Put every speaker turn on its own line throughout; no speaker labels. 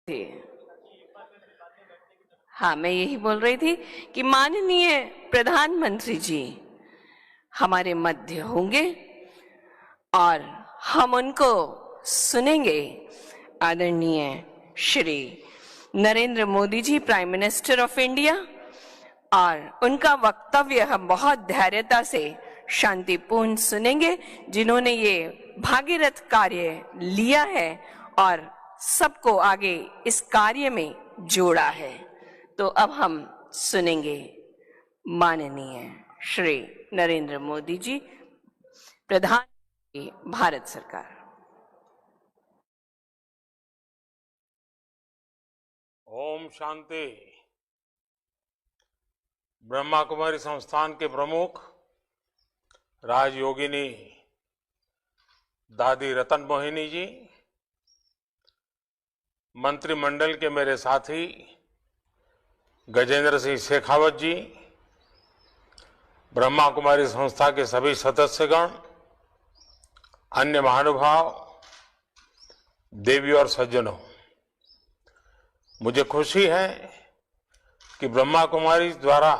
थे। हाँ, मैं यही बोल रही थी कि माननीय प्रधानमंत्री जी हमारे मध्य होंगे और हम उनको सुनेंगे। आदरणीय Shri Narendra Modi ji, prime minister of India, और उनका वक्तव्य हम बहुत धैर्यता से शांतिपूर्ण सुनेंगे, जिन्होंने ये भागीरथ कार्य लिया है और सबको आगे इस कार्य में जोड़ा है। तो अब हम सुनेंगे माननीय श्री नरेंद्र मोदी जी, प्रधानमंत्री भारत सरकार।
ओम शांति। ब्रह्मा कुमारी संस्थान के प्रमुख राजयोगिनी दादी रतन मोहिनी जी, मंत्रिमंडल के मेरे साथी गजेंद्र सिंह शेखावत जी, ब्रह्मा कुमारी संस्था के सभी सदस्यगण, अन्य महानुभाव, देवी और सज्जनों, मुझे खुशी है कि ब्रह्मा कुमारी द्वारा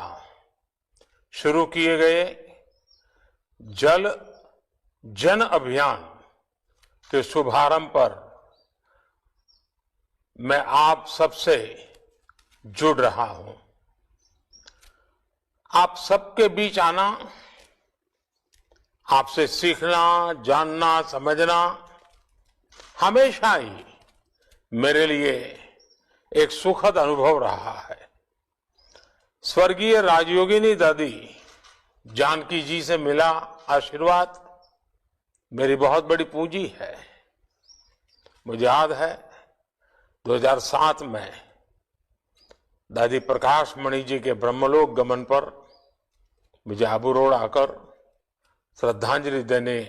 शुरू किए गए जल जन अभियान के शुभारंभ पर मैं आप सबसे जुड़ रहा हूं। आप सबके बीच आना, आपसे सीखना, जानना, समझना हमेशा ही मेरे लिए एक सुखद अनुभव रहा है। स्वर्गीय राजयोगिनी दादी जानकी जी से मिला आशीर्वाद मेरी बहुत बड़ी पूंजी है। मुझे याद है 2007 में दादी प्रकाश मणि जी के ब्रह्मलोक गमन पर मुझे आबू रोड आकर श्रद्धांजलि देने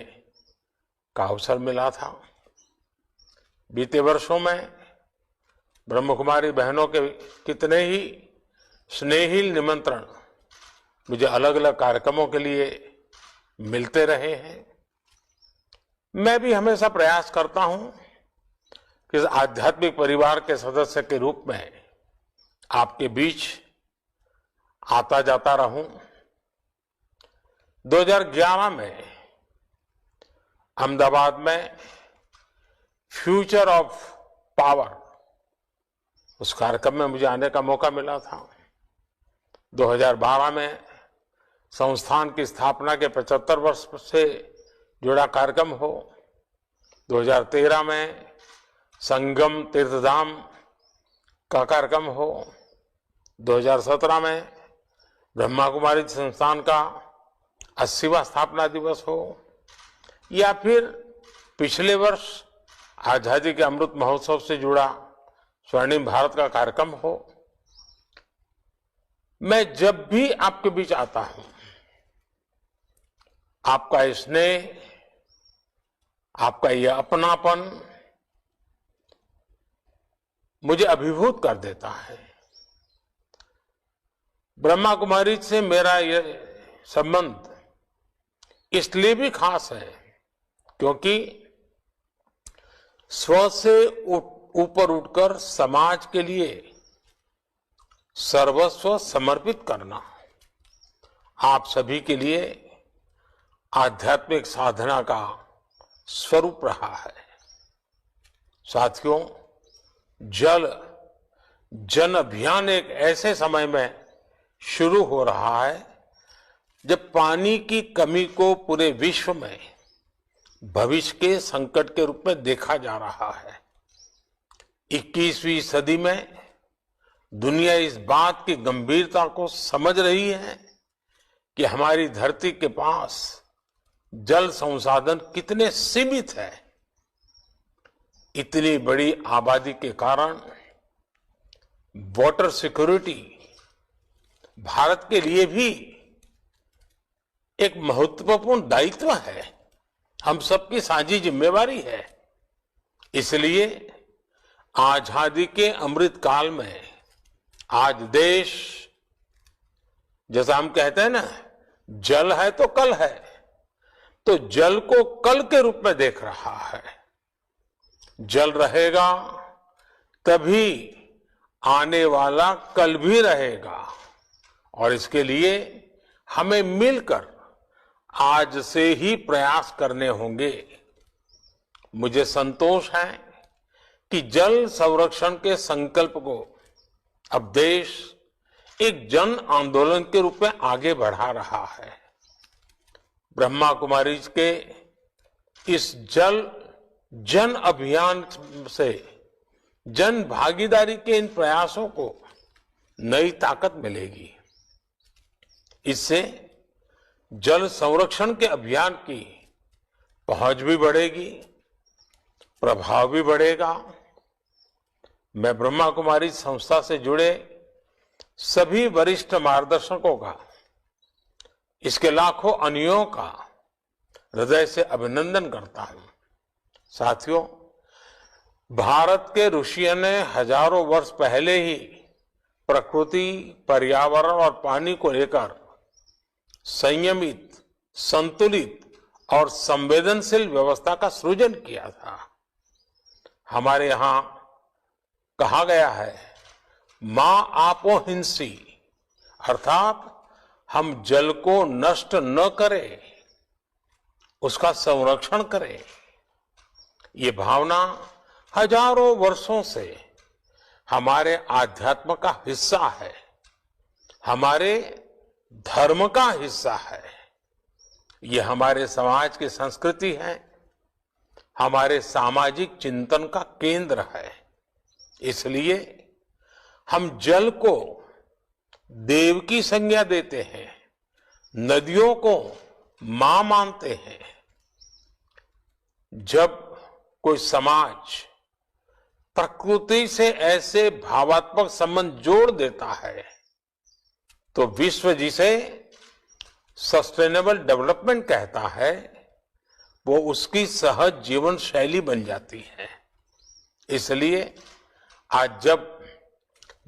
का अवसर मिला था। बीते वर्षों में ब्रह्मकुमारी बहनों के कितने ही स्नेहिल निमंत्रण मुझे अलग अलग कार्यक्रमों के लिए मिलते रहे हैं। मैं भी हमेशा प्रयास करता हूं कि इस आध्यात्मिक परिवार के सदस्य के रूप में आपके बीच आता जाता रहूं। 2011 में अहमदाबाद में फ्यूचर ऑफ पावर, उस कार्यक्रम में मुझे आने का मौका मिला था। 2012 में संस्थान की स्थापना के 75 वर्ष से जुड़ा कार्यक्रम हो, 2013 में संगम तीर्थधाम का कार्यक्रम हो, 2017 में ब्रह्मा कुमारी संस्थान का 80वां स्थापना दिवस हो, या फिर पिछले वर्ष आजादी के अमृत महोत्सव से जुड़ा स्वर्णिम भारत का कार्यक्रम हो। मैं जब भी आपके बीच आता हूं, आपका स्नेह, आपका यह अपनापन मुझे अभिभूत कर देता है। ब्रह्मा कुमारी से मेरा यह संबंध इसलिए भी खास है क्योंकि स्व से ऊपर उठकर समाज के लिए सर्वस्व समर्पित करना आप सभी के लिए आध्यात्मिक साधना का स्वरूप रहा है। साथियों, जल जन अभियान एक ऐसे समय में शुरू हो रहा है जब पानी की कमी को पूरे विश्व में भविष्य के संकट के रूप में देखा जा रहा है। 21वीं सदी में दुनिया इस बात की गंभीरता को समझ रही है कि हमारी धरती के पास जल संसाधन कितने सीमित है। इतनी बड़ी आबादी के कारण वाटर सिक्योरिटी भारत के लिए भी एक महत्वपूर्ण दायित्व है, हम सबकी साझी जिम्मेवारी है। इसलिए आजादी के अमृत काल में आज देश, जैसा हम कहते हैं ना, जल है तो कल है, तो जल को कल के रूप में देख रहा है। जल रहेगा, तभी आने वाला कल भी रहेगा और इसके लिए हमें मिलकर आज से ही प्रयास करने होंगे। मुझे संतोष है कि जल संरक्षण के संकल्प को अब देश एक जन आंदोलन के रूप में आगे बढ़ा रहा है। ब्रह्मा कुमारी के इस जन अभियान से जन भागीदारी के इन प्रयासों को नई ताकत मिलेगी। इससे जल संरक्षण के अभियान की पहुंच भी बढ़ेगी, प्रभाव भी बढ़ेगा। मैं ब्रह्मा कुमारी संस्था से जुड़े सभी वरिष्ठ मार्गदर्शकों का, इसके लाखों अनुयायियों का हृदय से अभिनंदन करता हूं। साथियों, भारत के ऋषियों ने हजारों वर्ष पहले ही प्रकृति, पर्यावरण और पानी को लेकर संयमित, संतुलित और संवेदनशील व्यवस्था का सृजन किया था। हमारे यहां कहा गया है, मां आपो हिंसी, अर्थात हम जल को नष्ट न करें, उसका संरक्षण करें। ये भावना हजारों वर्षों से हमारे आध्यात्म का हिस्सा है, हमारे धर्म का हिस्सा है। ये हमारे समाज की संस्कृति है, हमारे सामाजिक चिंतन का केंद्र है। इसलिए हम जल को देव की संज्ञा देते हैं, नदियों को मां मानते हैं। जब कोई समाज प्रकृति से ऐसे भावात्मक संबंध जोड़ देता है तो विश्व जिसे सस्टेनेबल डेवलपमेंट कहता है, वो उसकी सहज जीवन शैली बन जाती है। इसलिए आज जब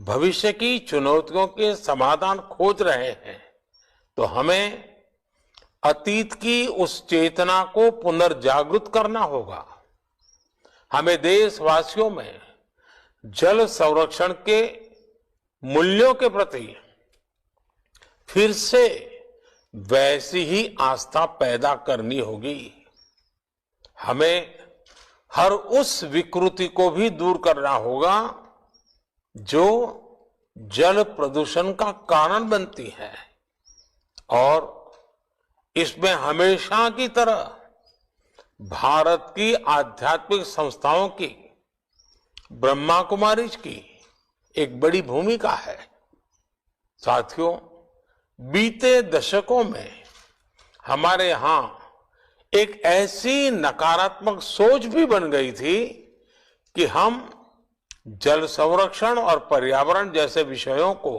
भविष्य की चुनौतियों के समाधान खोज रहे हैं तो हमें अतीत की उस चेतना को पुनर्जागृत करना होगा। हमें देशवासियों में जल संरक्षण के मूल्यों के प्रति फिर से वैसी ही आस्था पैदा करनी होगी। हमें हर उस विकृति को भी दूर करना होगा जो जल प्रदूषण का कारण बनती है, और इसमें हमेशा की तरह भारत की आध्यात्मिक संस्थाओं की, ब्रह्मा कुमारी की एक बड़ी भूमिका है। साथियों, बीते दशकों में हमारे यहां एक ऐसी नकारात्मक सोच भी बन गई थी कि हम जल संरक्षण और पर्यावरण जैसे विषयों को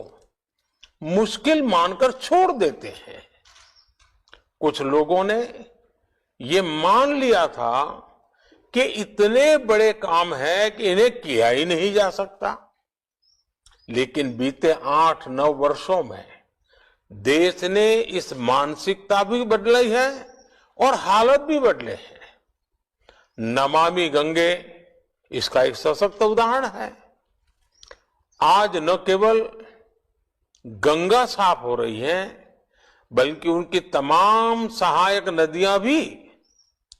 मुश्किल मानकर छोड़ देते हैं। कुछ लोगों ने ये मान लिया था कि इतने बड़े काम है कि इन्हें किया ही नहीं जा सकता। लेकिन बीते 8-9 वर्षों में देश ने इस मानसिकता भी बदली है और हालत भी बदले हैं। नमामि गंगे इसका एक सशक्त उदाहरण है। आज न केवल गंगा साफ हो रही है, बल्कि उनकी तमाम सहायक नदियां भी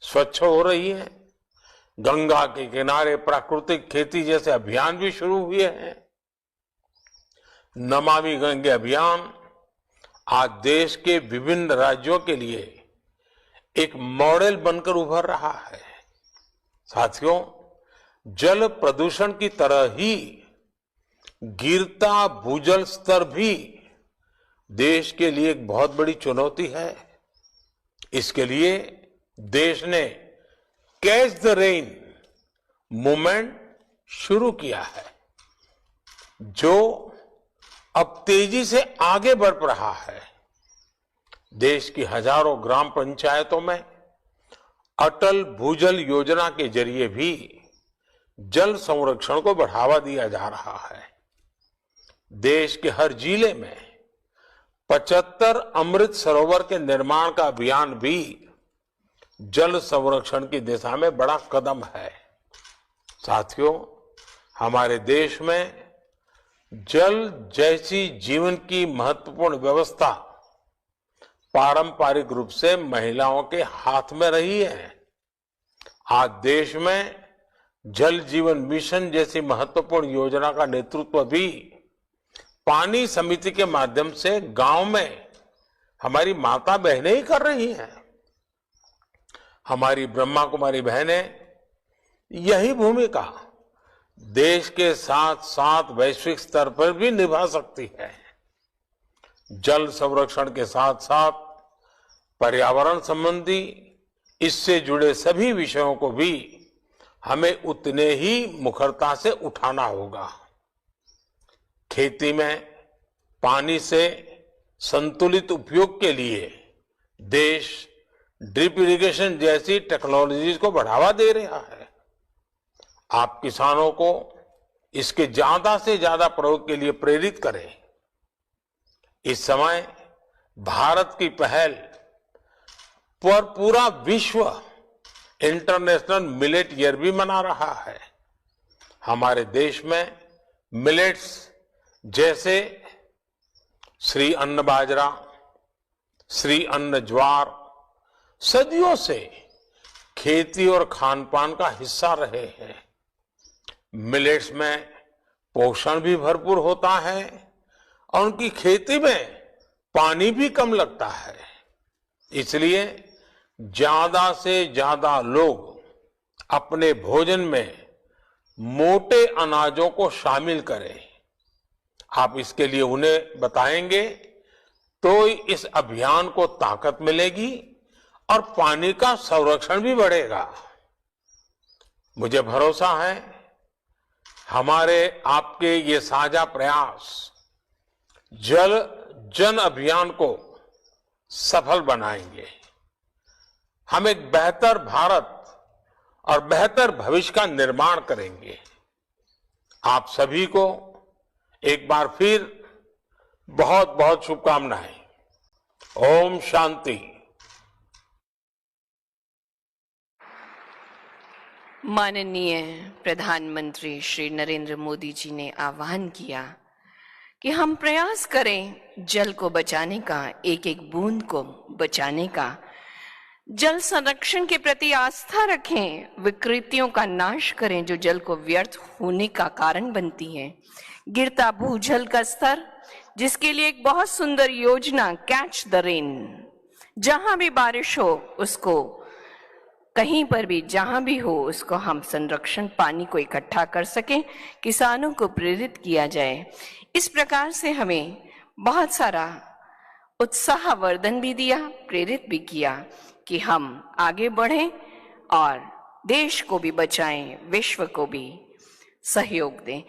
स्वच्छ हो रही हैं। गंगा के किनारे प्राकृतिक खेती जैसे अभियान भी शुरू हुए हैं। नमामि गंगे अभियान आज देश के विभिन्न राज्यों के लिए एक मॉडल बनकर उभर रहा है। साथियों, जल प्रदूषण की तरह ही गिरता भूजल स्तर भी देश के लिए एक बहुत बड़ी चुनौती है। इसके लिए देश ने कैच द रेन मूवमेंट शुरू किया है, जो अब तेजी से आगे बढ़ रहा है। देश की हजारों ग्राम पंचायतों में अटल भूजल योजना के जरिए भी जल संरक्षण को बढ़ावा दिया जा रहा है। देश के हर जिले में 75 अमृत सरोवर के निर्माण का अभियान भी जल संरक्षण की दिशा में बड़ा कदम है। साथियों, हमारे देश में जल जैसी जीवन की महत्वपूर्ण व्यवस्था पारंपरिक रूप से महिलाओं के हाथ में रही है। आज देश में जल जीवन मिशन जैसी महत्वपूर्ण योजना का नेतृत्व भी पानी समिति के माध्यम से गांव में हमारी माता बहनें ही कर रही हैं। हमारी ब्रह्मा कुमारी बहनें यही भूमिका देश के साथ साथ वैश्विक स्तर पर भी निभा सकती है। जल संरक्षण के साथ साथ पर्यावरण संबंधी इससे जुड़े सभी विषयों को भी हमें उतने ही मुखरता से उठाना होगा। खेती में पानी से संतुलित उपयोग के लिए देश ड्रिप इरिगेशन जैसी टेक्नोलॉजीज को बढ़ावा दे रहा है। आप किसानों को इसके ज्यादा से ज्यादा प्रयोग के लिए प्रेरित करें। इस समय भारत की पहल पर पूरा विश्व इंटरनेशनल मिलेट ईयर भी मना रहा है। हमारे देश में मिलेट्स जैसे श्री अन्न बाजरा, श्री अन्न ज्वार सदियों से खेती और खान पान का हिस्सा रहे हैं। मिलेट्स में पोषण भी भरपूर होता है और उनकी खेती में पानी भी कम लगता है। इसलिए ज्यादा से ज्यादा लोग अपने भोजन में मोटे अनाजों को शामिल करें। आप इसके लिए उन्हें बताएंगे तो इस अभियान को ताकत मिलेगी और पानी का संरक्षण भी बढ़ेगा। मुझे भरोसा है हमारे आपके ये साझा प्रयास जल जन अभियान को सफल बनाएंगे। हम एक बेहतर भारत और बेहतर भविष्य का निर्माण करेंगे। आप सभी को एक बार फिर बहुत बहुत शुभकामनाएं। ओम शांति।
माननीय प्रधानमंत्री श्री नरेंद्र मोदी जी ने आह्वान किया कि हम प्रयास करें जल को बचाने का, एक एक बूंद को बचाने का। जल संरक्षण के प्रति आस्था रखें, विकृतियों का नाश करें जो जल को व्यर्थ होने का कारण बनती हैं। गिरता भूजल का स्तर, जिसके लिए एक बहुत सुंदर योजना कैच द रेन, जहां भी बारिश हो उसको, कहीं पर भी जहां भी हो उसको हम संरक्षण, पानी को इकट्ठा कर सकें, किसानों को प्रेरित किया जाए। इस प्रकार से हमें बहुत सारा उत्साहवर्धन भी दिया, प्रेरित भी किया कि हम आगे बढ़ें और देश को भी बचाएं, विश्व को भी सहयोग दें।